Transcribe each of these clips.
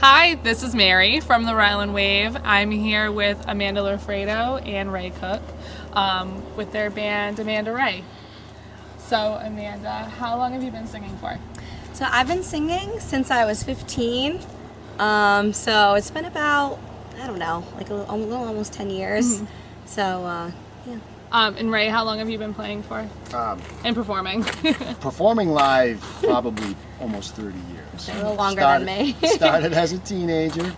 Hi, this is Mary from the Rhode Island Wave. I'm here with Amanda Loffredo and Ray Cooke with their band AmandaRay. So Amanda, how long have you been singing for? So I've been singing since I was 15. So it's been about, I don't know, like a little almost 10 years. Mm-hmm. So yeah. And Ray, how long have you been playing for? And performing? Performing live probably almost 30 years. A little longer than me. Started as a teenager,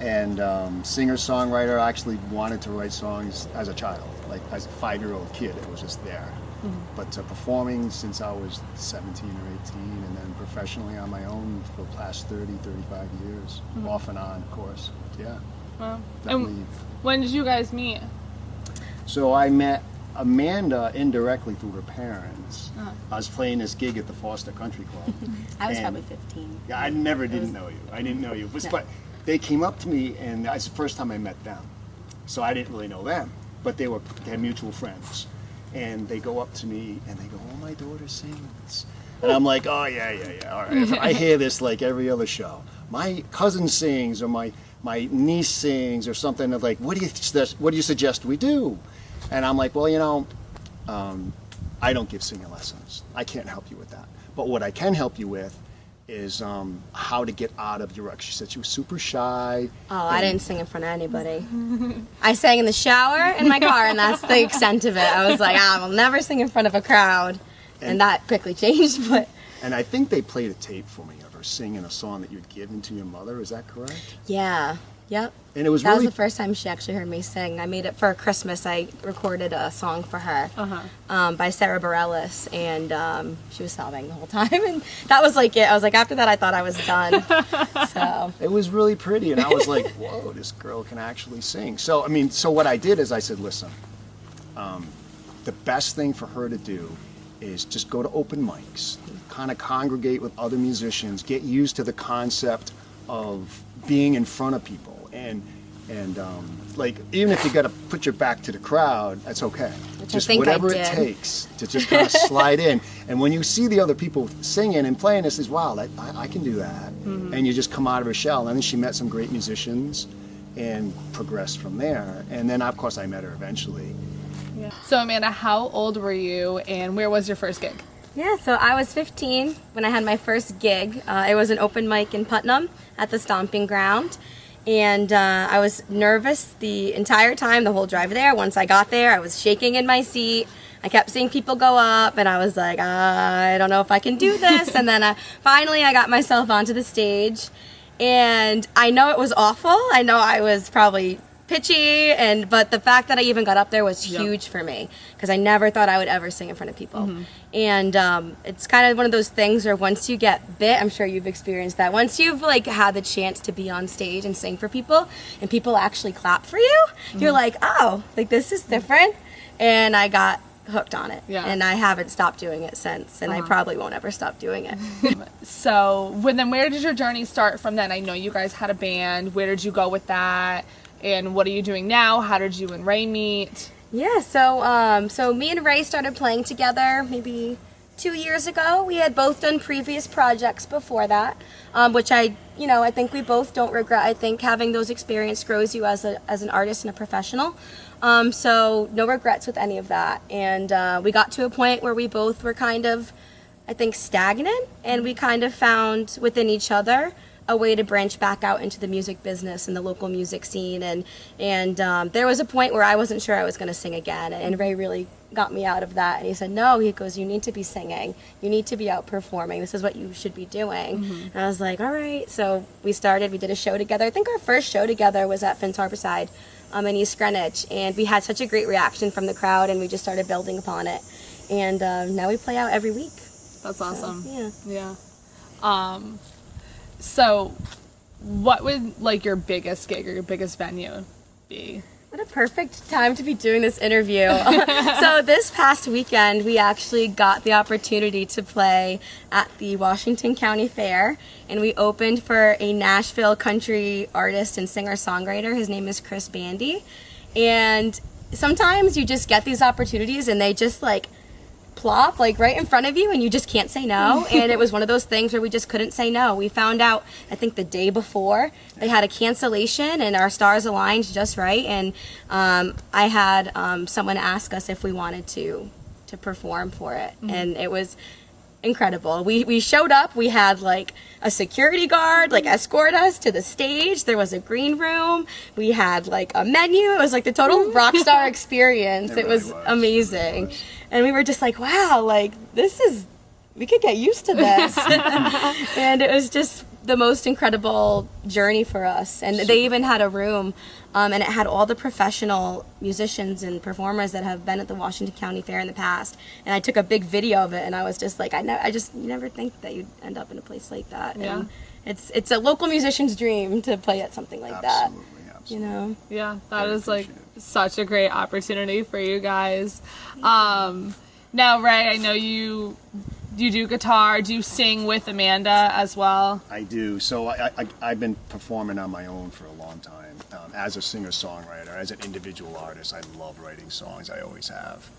and singer-songwriter. I actually wanted to write songs as a child, like as a 5-year-old kid. It was just there. Mm-hmm. But performing since I was 17 or 18, and then professionally on my own for the past 30, 35 years, mm-hmm. off and on, of course. Yeah. Wow. And when did you guys meet? So I met Amanda indirectly through her parents. Uh-huh. I was playing this gig at the Foster Country Club. I was probably 15. Yeah, I didn't know you. I didn't know you. But they came up to me, and that's the first time I met them. So I didn't really know them, but they had mutual friends. And they go up to me, and they go, "Oh, my daughter sings." And I'm like, "Oh, yeah, all right." I hear this like every other show. My cousin sings, or my niece sings, or something. Like, what do you suggest we do? And I'm like, well, I don't give singing lessons. I can't help you with that. But what I can help you with is how to get out of your rut. She said she was super shy. Oh, I didn't sing in front of anybody. I sang in the shower in my car, and that's the extent of it. I was like, I will never sing in front of a crowd. And that quickly changed. And I think they played a tape for me of her singing a song that you'd given to your mother. Is that correct? Yeah. Yep. And it was that was the first time she actually heard me sing. I made it for Christmas. I recorded a song for her by Sarah Bareilles, and she was sobbing the whole time. And that was like it. I was like, after that, I thought I was done. So it was really pretty, and I was like, whoa, this girl can actually sing. So what I did is I said, listen, the best thing for her to do is just go to open mics, kind of congregate with other musicians, get used to the concept of being in front of people, and like, even if you got to put your back to the crowd, that's okay. Just whatever it takes to just kind of slide in. And when you see the other people singing and playing, it says, wow, I can do that. Mm-hmm. And you just come out of her shell. And then she met some great musicians and progressed from there. And then, of course, I met her eventually. Yeah. So Amanda, how old were you, and where was your first gig? Yeah, so I was 15 when I had my first gig. It was an open mic in Putnam at the Stomping Ground. And I was nervous the entire time, the whole drive there. Once I got there, I was shaking in my seat. I kept seeing people go up, and I was like, I don't know if I can do this. And then finally I got myself onto the stage. And I know it was awful. I know I was probably pitchy, but the fact that I even got up there was huge for me, because I never thought I would ever sing in front of people. Mm-hmm. And it's kind of one of those things where once you get bit, I'm sure you've experienced that, once you've had the chance to be on stage and sing for people, and people actually clap for you, you're like, oh, this is different. And I got hooked on it, and I haven't stopped doing it since, and I probably won't ever stop doing it. So where did your journey start from then? I know you guys had a band. Where did you go with that? And what are you doing now? How did you and Ray meet? Yeah, so me and Ray started playing together maybe 2 years ago. We had both done previous projects before that, which I think we both don't regret. I think having those experiences grows you as an artist and a professional. So no regrets with any of that. And we got to a point where we both were kind of, I think, stagnant, and we kind of found within each other a way to branch back out into the music business and the local music scene, and there was a point where I wasn't sure I was going to sing again, and Ray really got me out of that, and he said, no, he goes, you need to be singing, you need to be out performing, this is what you should be doing. Mm-hmm. And I was like, all right. So we did a show together. I think our first show together was at Finn's Harborside in East Greenwich, and we had such a great reaction from the crowd, and we just started building upon it, and now we play out every week. That's awesome. So, yeah. So, what would your biggest gig or your biggest venue be? What a perfect time to be doing this interview. So this past weekend, we actually got the opportunity to play at the Washington County Fair, and we opened for a Nashville country artist and singer-songwriter. His name is Chris Bandy. And sometimes you just get these opportunities, and they just plop like right in front of you and you just can't say no. And it was one of those things where we just couldn't say no. We found out, I think the day before, they had a cancellation and our stars aligned just right. And I had someone ask us if we wanted to perform for it. And it was incredible. We showed up, we had like a security guard like escort us to the stage. There was a green room, we had like a menu. It was like the total rock star experience. It was amazing. And we were just like, wow, like we could get used to this. And it was just the most incredible journey for us. And they even had a room and it had all the professional musicians and performers that have been at the Washington County Fair in the past. And I took a big video of it, and I was just like, you never think that you'd end up in a place like that. Yeah. And it's a local musician's dream to play at something like that. You know? Yeah, that is like such a great opportunity for you guys. Now, Ray, I know you do guitar. Do you sing with Amanda as well? I do. So I've been performing on my own for a long time. As a singer-songwriter, as an individual artist, I love writing songs. I always have.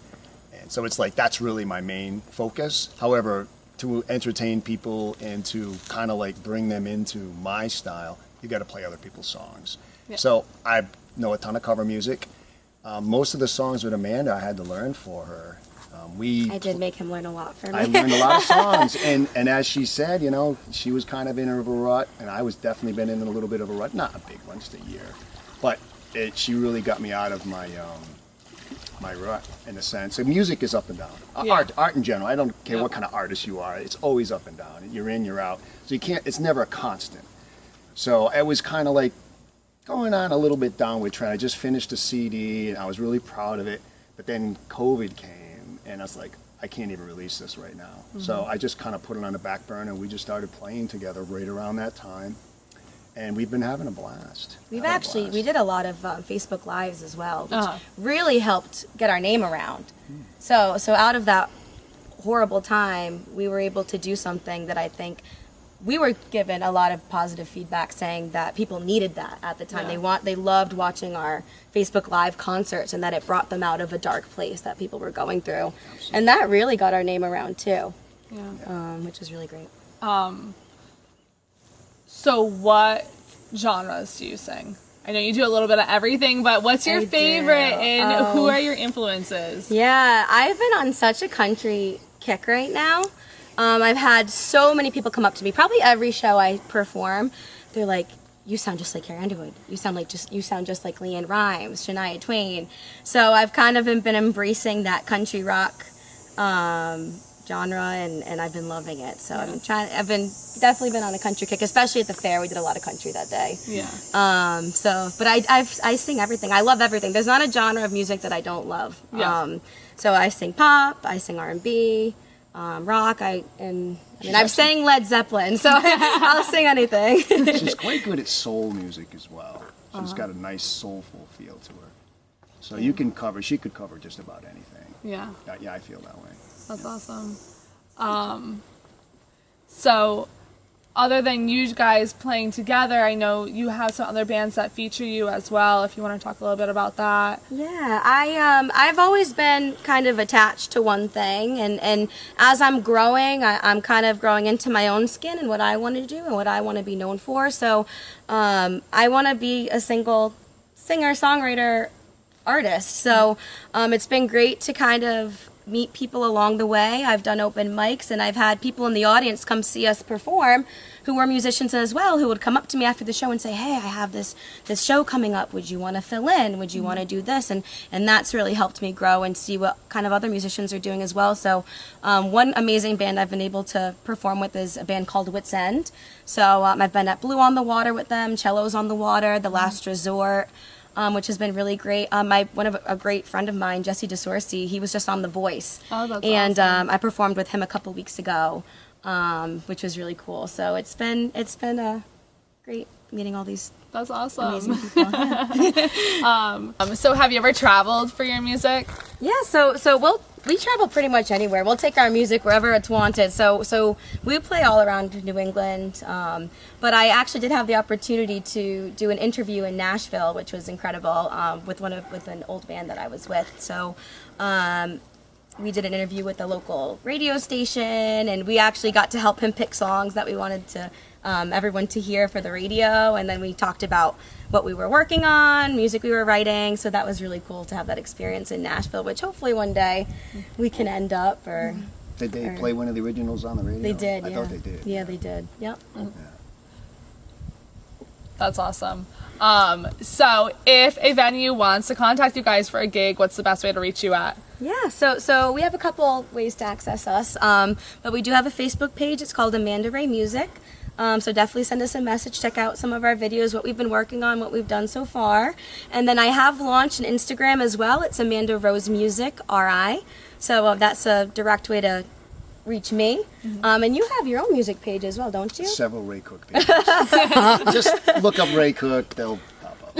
And so it's like that's really my main focus. However, to entertain people and to kind of like bring them into my style, you got to play other people's songs. Yeah. So I know a ton of cover music. Most of the songs with Amanda I had to learn for her. I did make him learn a lot for me. I learned a lot of songs, and as she said, you know, she was kind of in a rut, and I was definitely been in a little bit of a rut. Not a big one, just a year, but she really got me out of my my rut in a sense. And music is up and down. Yeah. Art in general. I don't care what kind of artist you are. It's always up and down. You're in, you're out. So you can't. It's never a constant. So it was kind of like going on a little bit downward trend. I just finished a CD, and I was really proud of it. But then COVID came. And I was like, I can't even release this right now. Mm-hmm. So I just kind of put it on the back burner. We just started playing together right around that time. And we've been having a blast. We did a lot of Facebook Lives as well, which really helped get our name around. So out of that horrible time, we were able to do something that I think we were given a lot of positive feedback saying that people needed that at the time. Yeah. They loved watching our Facebook Live concerts and that it brought them out of a dark place that people were going through. Absolutely. And that really got our name around too, which was really great. So what genres do you sing? I know you do a little bit of everything, but what's your favorite and who are your influences? Yeah, I've been on such a country kick right now. I've had so many people come up to me, probably every show I perform. They're like, you sound just like Carrie Underwood. You sound just like Leanne Rimes, Shania Twain. So I've kind of been embracing that country rock genre, and I've been loving it. So I've definitely been on a country kick, especially at the fair. We did a lot of country that day. Yeah. But I sing everything. I love everything. There's not a genre of music that I don't love. Yeah. So I sing pop, I sing R&B. Rock, I've sang Led Zeppelin, so I'll sing anything. She's quite good at soul music as well. She's got a nice soulful feel to her. So she could cover just about anything. Yeah. Yeah, I feel that way. That's awesome. So other than you guys playing together, I know you have some other bands that feature you as well, if you want to talk a little bit about that. Yeah, I've always been kind of attached to one thing, and as I'm growing, I'm kind of growing into my own skin and what I want to do and what I want to be known for. So I want to be a single singer, songwriter, artist. So it's been great to kind of meet people along the way. I've done open mics, and I've had people in the audience come see us perform who were musicians as well, who would come up to me after the show and say, hey, I have this show coming up. Would you want to fill in? Would you want to do this? And that's really helped me grow and see what kind of other musicians are doing as well. So one amazing band I've been able to perform with is a band called Wits End. So I've been at Blue on the Water with them, Cellos on the Water, The Last Resort, which has been really great. A great friend of mine, Jesse DeSorcy, he was just on The Voice. Oh, that's and awesome. I performed with him a couple weeks ago, which was really cool. So it's been great meeting all these That's awesome. amazing people. Yeah. So have you ever traveled for your music? Yeah, so we travel pretty much anywhere. We'll take our music wherever it's wanted. So we play all around New England. But I actually did have the opportunity to do an interview in Nashville, which was incredible, with an old band that I was with. So we did an interview with a local radio station, and we actually got to help him pick songs that we wanted to everyone to hear for the radio, and then we talked about what we were working on, music we were writing, so that was really cool to have that experience in Nashville, which hopefully one day we can end up. Or Did they play one of the originals on the radio? They did, I yeah. thought they did. Yeah, they did. Yep. That's awesome. So if a venue wants to contact you guys for a gig, what's the best way to reach you at? Yeah, so we have a couple ways to access us, but we do have a Facebook page. It's called AmandaRay Music. So definitely send us a message, check out some of our videos, what we've been working on, what we've done so far. And then I have launched an Instagram as well. It's Amanda Rose Music, RI. So that's a direct way to reach me. And you have your own music page as well, don't you? Several Ray Cooke pages. Just look up Ray Cooke, they'll pop up.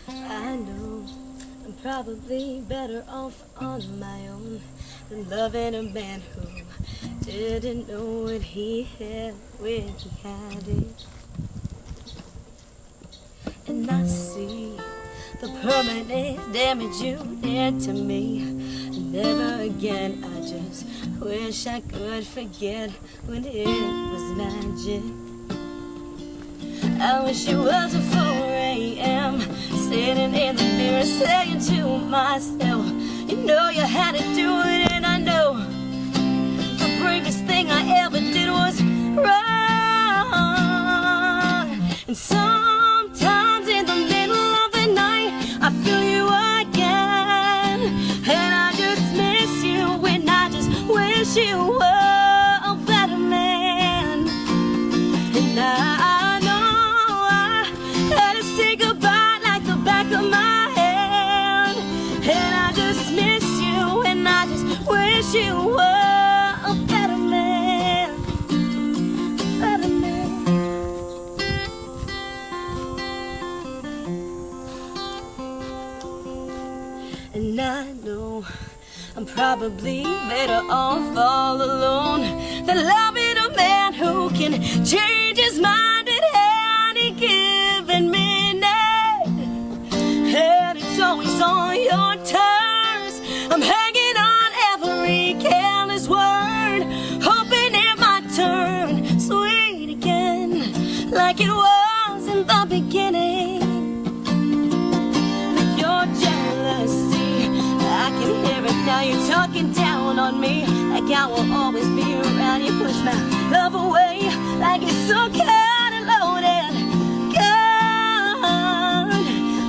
I know I'm probably better off on my own than loving a man who didn't know what he had when he had it. And I see the permanent damage you did to me. Never again, I just wish I could forget when it was magic. I wish it wasn't 4 a.m. sitting in the mirror saying to myself, you know you had to do it, and I know the bravest thing I ever did was wrong. And sometimes in the middle of the night I feel you again, and I just miss you, and I just wish you were a better man. And I know I had to say goodbye like the back of my hand, and I just miss you, and I just wish you were a better man, better man. And I know I'm probably better off all alone than loving a man who can change his mind at any given minute. And it's always on your terms. I'm hanging on every careless word, hoping it might turn sweet again, like it was in the beginning. But your jealousy, I can hear it now. You're talking down on me like I will always be around. You push my love away like it's some kind of loaded gun.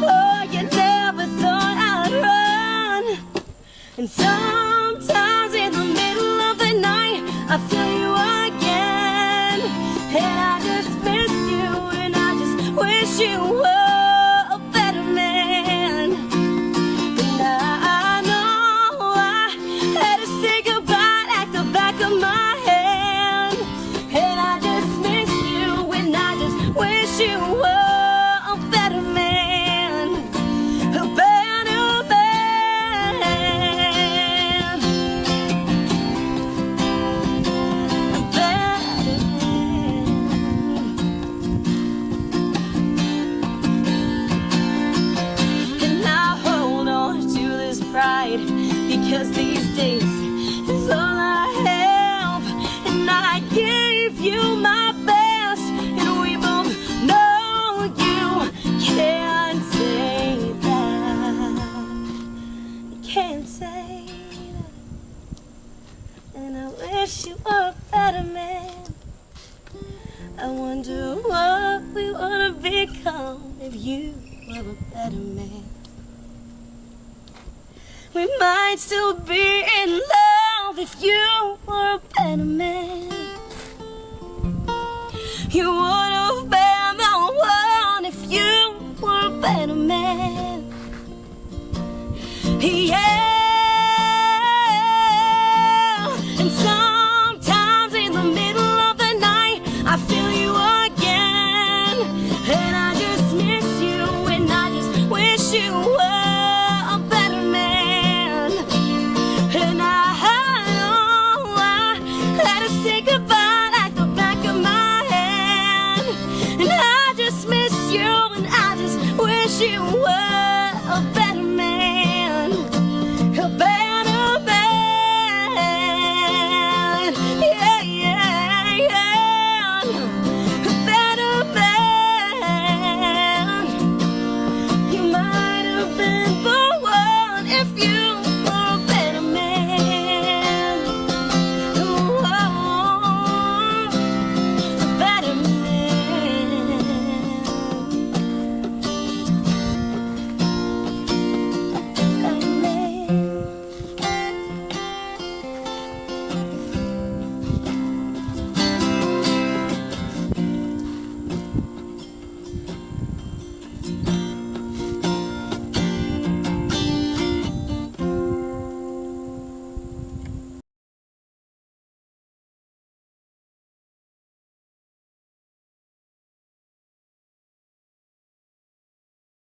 Oh, you never thought I'd run. And sometimes in the middle of the night I feel you again, and I just miss you, and I just wish you were a better man. And I know I had to say goodbye like the back of my hand, and I just miss you, and I just wish you were a better man, a better man, a better man. And I hold on to this pride because these days is all I have, and I gave you my best, and we both know you can't say that. You can't say that. And I wish you were a better man. I wonder what we would have become if you were a better man. We might still be in love if you were a better man. You would have been the one if you were a better man. Yeah. And sometimes in the middle of the night I feel you again, and I just miss you, and I just wish you were